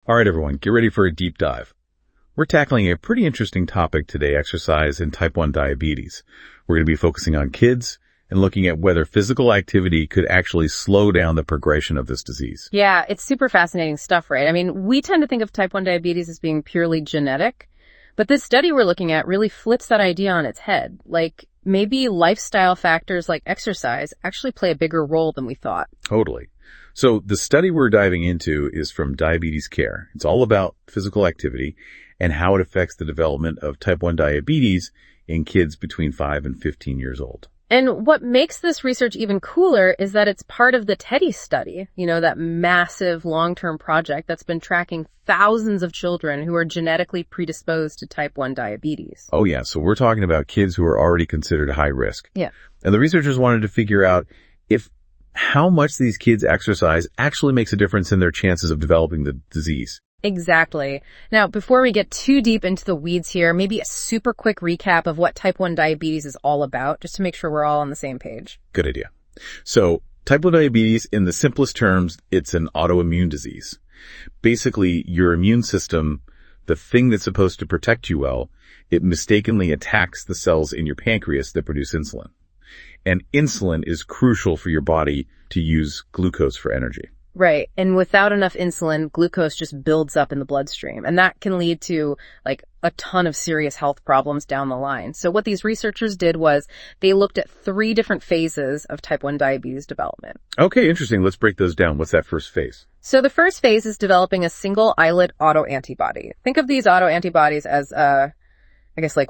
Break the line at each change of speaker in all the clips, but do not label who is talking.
All right, everyone, get ready for a deep dive. We're tackling a pretty interesting topic today, exercise and type 1 diabetes. We're going to be focusing on kids and looking at whether physical activity could actually slow down the progression of this disease.
Yeah, it's super fascinating stuff, right? I mean, we tend to think of type 1 diabetes as being purely genetic, but this study we're looking at really flips that idea on its head. Like, maybe lifestyle factors like exercise actually play a bigger role than we thought.
Totally. So the study we're diving into is from Diabetes Care. It's all about physical activity and how it affects the development of type 1 diabetes in kids between 5 and 15 years old.
And what makes this research even cooler is that it's part of the TEDdy study, that massive long-term project that's been tracking thousands of children who are genetically predisposed to type 1 diabetes.
Oh, yeah. So we're talking about kids who are already considered high risk.
Yeah.
And the researchers wanted to figure out if how much these kids exercise actually makes a difference in their chances of developing the disease.
Exactly. Now, before we get too deep into the weeds here, maybe a super quick recap of what type 1 diabetes is all about, just to make sure we're all on the same page.
Good idea. So type 1 diabetes, in the simplest terms, it's an autoimmune disease. Basically, your immune system, the thing that's supposed to protect you well, it mistakenly attacks the cells in your pancreas that produce insulin. And insulin is crucial for your body to use glucose for energy.
Right. And without enough insulin, glucose just builds up in the bloodstream. And that can lead to a ton of serious health problems down the line. So what these researchers did was they looked at 3 different phases of type 1 diabetes development. Okay,
interesting. Let's break those down. What's that first phase?
So the first phase is developing a single islet autoantibody. Think of these autoantibodies as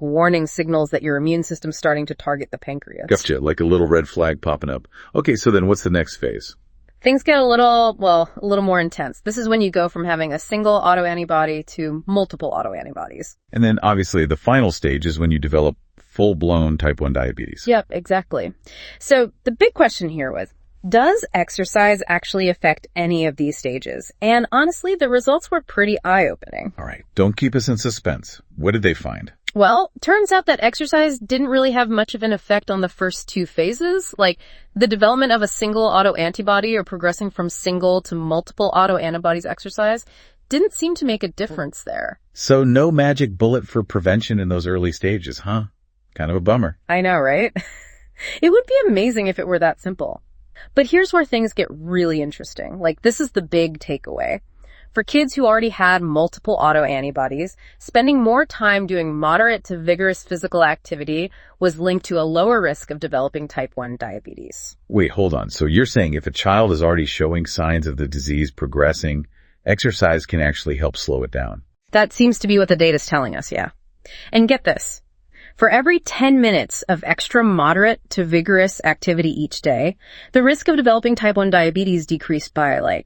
warning signals that your immune system's starting to target the pancreas.
Gotcha, like a little red flag popping up. Okay, so then what's the next phase?
Things get a little more intense. This is when you go from having a single autoantibody to multiple autoantibodies.
And then obviously the final stage is when you develop full-blown type 1 diabetes.
Yep, exactly. So the big question here was, does exercise actually affect any of these stages? And honestly, the results were pretty eye-opening.
All right, don't keep us in suspense. What did they find?
Well, turns out that exercise didn't really have much of an effect on the first 2 phases, like the development of a single autoantibody or progressing from single to multiple autoantibodies exercise didn't seem to make a difference there.
So no magic bullet for prevention in those early stages, huh? Kind of a bummer.
I know, right? It would be amazing if it were that simple. But here's where things get really interesting. This is the big takeaway. For kids who already had multiple autoantibodies, spending more time doing moderate to vigorous physical activity was linked to a lower risk of developing type 1 diabetes.
Wait, hold on. So you're saying if a child is already showing signs of the disease progressing, exercise can actually help slow it down?
That seems to be what the data's telling us, yeah. And get this. For every 10 minutes of extra moderate to vigorous activity each day, the risk of developing type 1 diabetes decreased by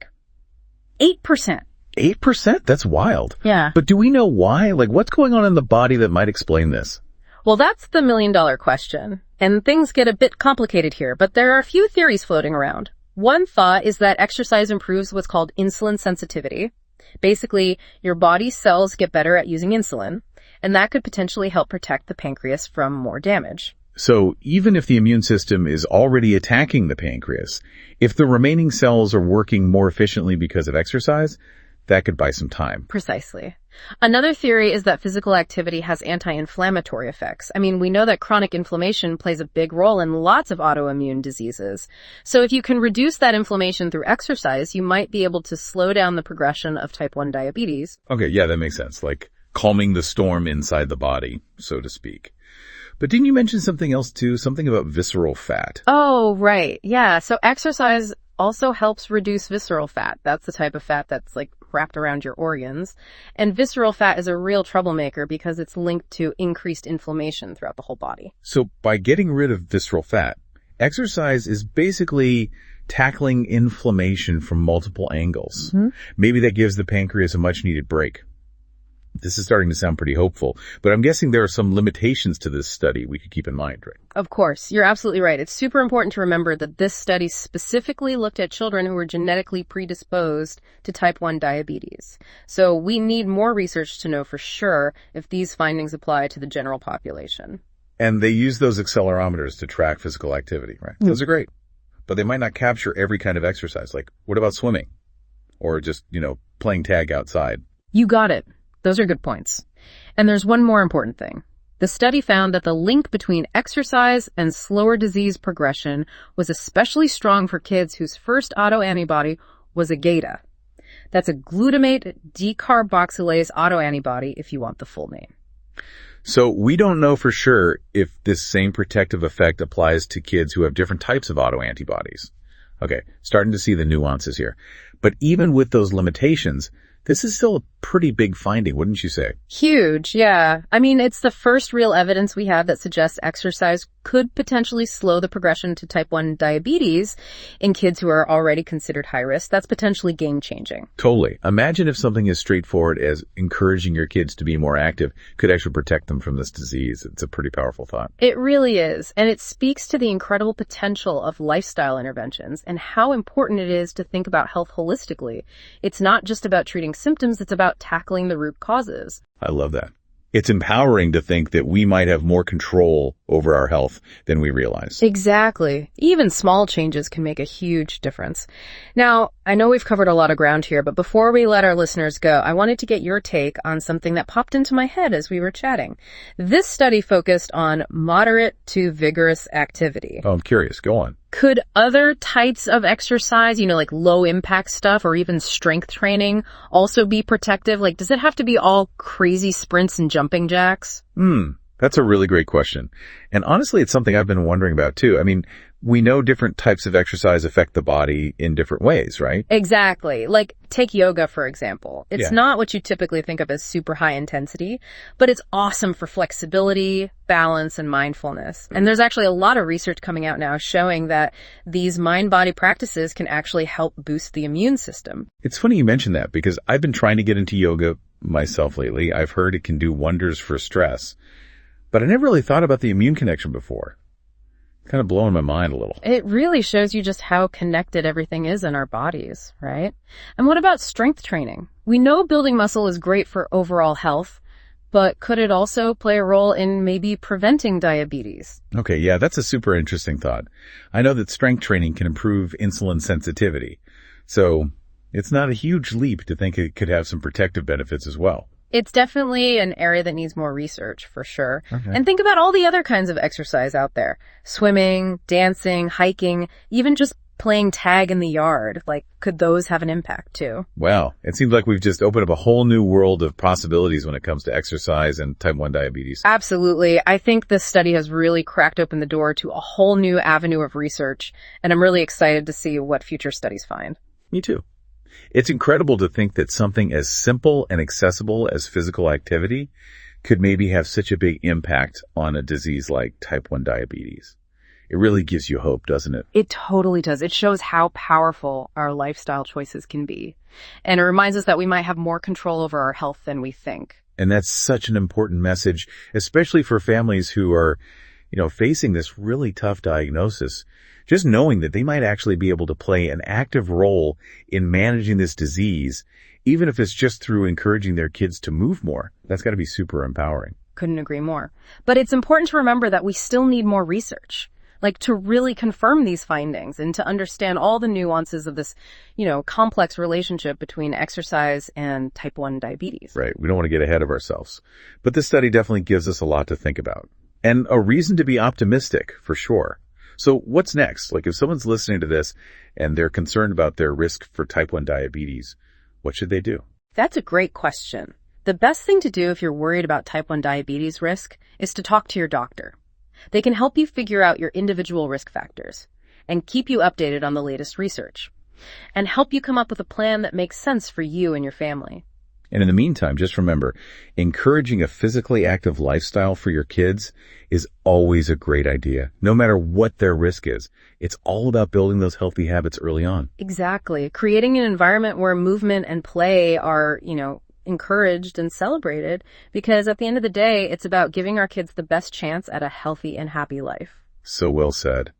8%.
8%? That's wild.
Yeah.
But do we know why? What's going on in the body that might explain this?
Well, that's the million-dollar question. And things get a bit complicated here, but there are a few theories floating around. One thought is that exercise improves what's called insulin sensitivity. Basically, your body's cells get better at using insulin, and that could potentially help protect the pancreas from more damage.
So even if the immune system is already attacking the pancreas, if the remaining cells are working more efficiently because of exercise, that could buy some time.
Precisely. Another theory is that physical activity has anti-inflammatory effects. I mean, we know that chronic inflammation plays a big role in lots of autoimmune diseases. So if you can reduce that inflammation through exercise, you might be able to slow down the progression of type 1 diabetes.
Okay, yeah, that makes sense. Like calming the storm inside the body, so to speak. But didn't you mention something else too? Something about visceral fat.
Oh, right. Yeah. So exercise also helps reduce visceral fat. That's the type of fat that's wrapped around your organs. And visceral fat is a real troublemaker because it's linked to increased inflammation throughout the whole body.
So by getting rid of visceral fat, exercise is basically tackling inflammation from multiple angles. Mm-hmm. Maybe that gives the pancreas a much needed break. This is starting to sound pretty hopeful, but I'm guessing there are some limitations to this study we could keep in mind, right?
Of course. You're absolutely right. It's super important to remember that this study specifically looked at children who were genetically predisposed to type 1 diabetes. So we need more research to know for sure if these findings apply to the general population.
And they use those accelerometers to track physical activity, right? Mm. Those are great, but they might not capture every kind of exercise. Like, what about swimming? Or just, playing tag outside.
You got it. Those are good points. And there's one more important thing. The study found that the link between exercise and slower disease progression was especially strong for kids whose first autoantibody was a GATA. That's a glutamate decarboxylase autoantibody, if you want the full name.
So we don't know for sure if this same protective effect applies to kids who have different types of autoantibodies. Okay, starting to see the nuances here. But even with those limitations, this is still a pretty big finding, wouldn't you say?
Huge, yeah. I mean, it's the first real evidence we have that suggests exercise could potentially slow the progression to type 1 diabetes in kids who are already considered high risk. That's potentially game-changing.
Totally. Imagine if something as straightforward as encouraging your kids to be more active could actually protect them from this disease. It's a pretty powerful thought.
It really is, and it speaks to the incredible potential of lifestyle interventions and how important it is to think about health holistically. It's not just about treating symptoms, it's about tackling the root causes.
I love that. It's empowering to think that we might have more control over our health than we realize.
Exactly. Even small changes can make a huge difference. Now, I know we've covered a lot of ground here, but before we let our listeners go, I wanted to get your take on something that popped into my head as we were chatting. This study focused on moderate to vigorous activity.
Oh, I'm curious. Go on.
Could other types of exercise, like low impact stuff or even strength training also be protective? Like, does it have to be all crazy sprints and jumping jacks?
That's a really great question. And honestly, it's something I've been wondering about too. I mean, we know different types of exercise affect the body in different ways, right?
Exactly. Like, take yoga, for example. It's not what you typically think of as super high intensity, but it's awesome for flexibility, balance, and mindfulness. And there's actually a lot of research coming out now showing that these mind-body practices can actually help boost the immune system.
It's funny you mention that because I've been trying to get into yoga myself lately. I've heard it can do wonders for stress, but I never really thought about the immune connection before. Kind of blowing my mind a little.
It really shows you just how connected everything is in our bodies, right? And what about strength training? We know building muscle is great for overall health, but could it also play a role in maybe preventing diabetes?
Okay, yeah, that's a super interesting thought. I know that strength training can improve insulin sensitivity, so it's not a huge leap to think it could have some protective benefits as well.
It's definitely an area that needs more research, for sure.
Okay.
And think about all the other kinds of exercise out there. Swimming, dancing, hiking, even just playing tag in the yard. Like, could those have an impact too?
Wow. It seems like we've just opened up a whole new world of possibilities when it comes to exercise and type 1 diabetes.
Absolutely. I think this study has really cracked open the door to a whole new avenue of research, and I'm really excited to see what future studies find.
Me too. It's incredible to think that something as simple and accessible as physical activity could maybe have such a big impact on a disease like type 1 diabetes. It really gives you hope, doesn't it?
It totally does. It shows how powerful our lifestyle choices can be. And it reminds us that we might have more control over our health than we think.
And that's such an important message, especially for families who are, facing this really tough diagnosis. Just knowing that they might actually be able to play an active role in managing this disease, even if it's just through encouraging their kids to move more. That's got to be super empowering.
Couldn't agree more. But it's important to remember that we still need more research, like to really confirm these findings and to understand all the nuances of this, complex relationship between exercise and type 1 diabetes.
Right. We don't want to get ahead of ourselves. But this study definitely gives us a lot to think about. And a reason to be optimistic, for sure. So what's next? Like, if someone's listening to this and they're concerned about their risk for type 1 diabetes, what should they do?
That's a great question. The best thing to do if you're worried about type 1 diabetes risk is to talk to your doctor. They can help you figure out your individual risk factors and keep you updated on the latest research and help you come up with a plan that makes sense for you and your family.
And in the meantime, just remember, encouraging a physically active lifestyle for your kids is always a great idea, no matter what their risk is. It's all about building those healthy habits early on.
Exactly. Creating an environment where movement and play are, encouraged and celebrated, because at the end of the day, it's about giving our kids the best chance at a healthy and happy life.
So well said.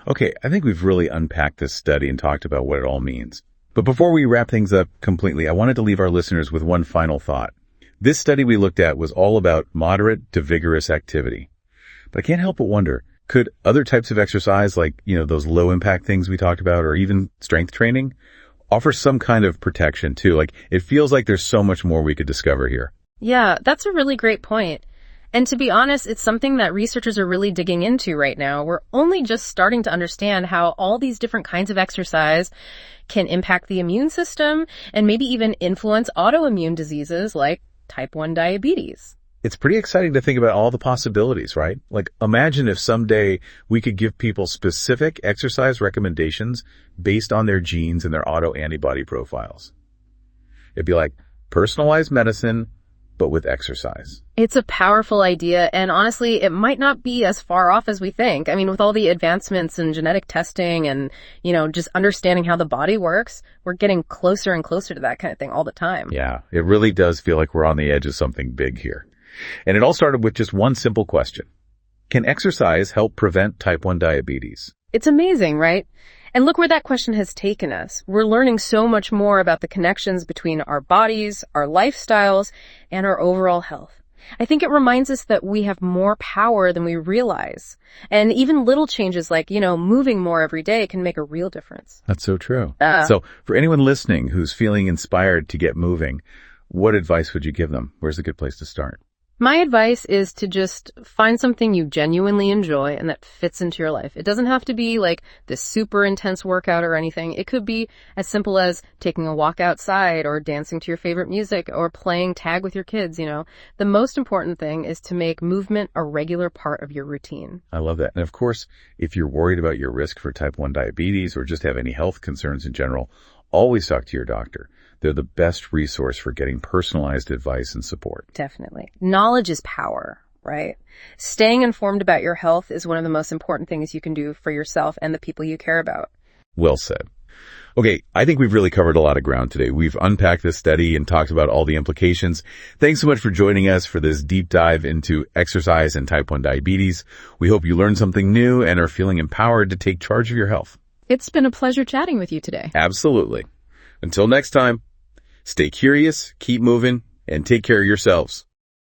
Okay, I think we've really unpacked this study and talked about what it all means. But before we wrap things up completely, I wanted to leave our listeners with one final thought. This study we looked at was all about moderate to vigorous activity. But I can't help but wonder, could other types of exercise like, those low impact things we talked about, or even strength training, offers some kind of protection too. Like, it feels like there's so much more we could discover here.
Yeah, that's a really great point. And to be honest, it's something that researchers are really digging into right now. We're only just starting to understand how all these different kinds of exercise can impact the immune system and maybe even influence autoimmune diseases like type 1 diabetes.
It's pretty exciting to think about all the possibilities, right? Like, imagine if someday we could give people specific exercise recommendations based on their genes and their autoantibody profiles. It'd be like personalized medicine, but with exercise.
It's a powerful idea, and honestly, it might not be as far off as we think. I mean, with all the advancements in genetic testing and, just understanding how the body works, we're getting closer and closer to that kind of thing all the time.
Yeah, it really does feel like we're on the edge of something big here. And it all started with just one simple question. Can exercise help prevent type 1 diabetes?
It's amazing, right? And look where that question has taken us. We're learning so much more about the connections between our bodies, our lifestyles, and our overall health. I think it reminds us that we have more power than we realize. And even little changes like, moving more every day can make a real difference.
That's so true. So for anyone listening who's feeling inspired to get moving, what advice would you give them? Where's a good place to start?
My advice is to just find something you genuinely enjoy and that fits into your life. It doesn't have to be like this super intense workout or anything. It could be as simple as taking a walk outside or dancing to your favorite music or playing tag with your kids, The most important thing is to make movement a regular part of your routine.
I love that. And of course, if you're worried about your risk for type 1 diabetes or just have any health concerns in general, always talk to your doctor. They're the best resource for getting personalized advice and support.
Definitely. Knowledge is power, right? Staying informed about your health is one of the most important things you can do for yourself and the people you care about.
Well said. Okay, I think we've really covered a lot of ground today. We've unpacked this study and talked about all the implications. Thanks so much for joining us for this deep dive into exercise and type 1 diabetes. We hope you learned something new and are feeling empowered to take charge of your health.
It's been a pleasure chatting with you today.
Absolutely. Until next time, stay curious, keep moving, and take care of yourselves.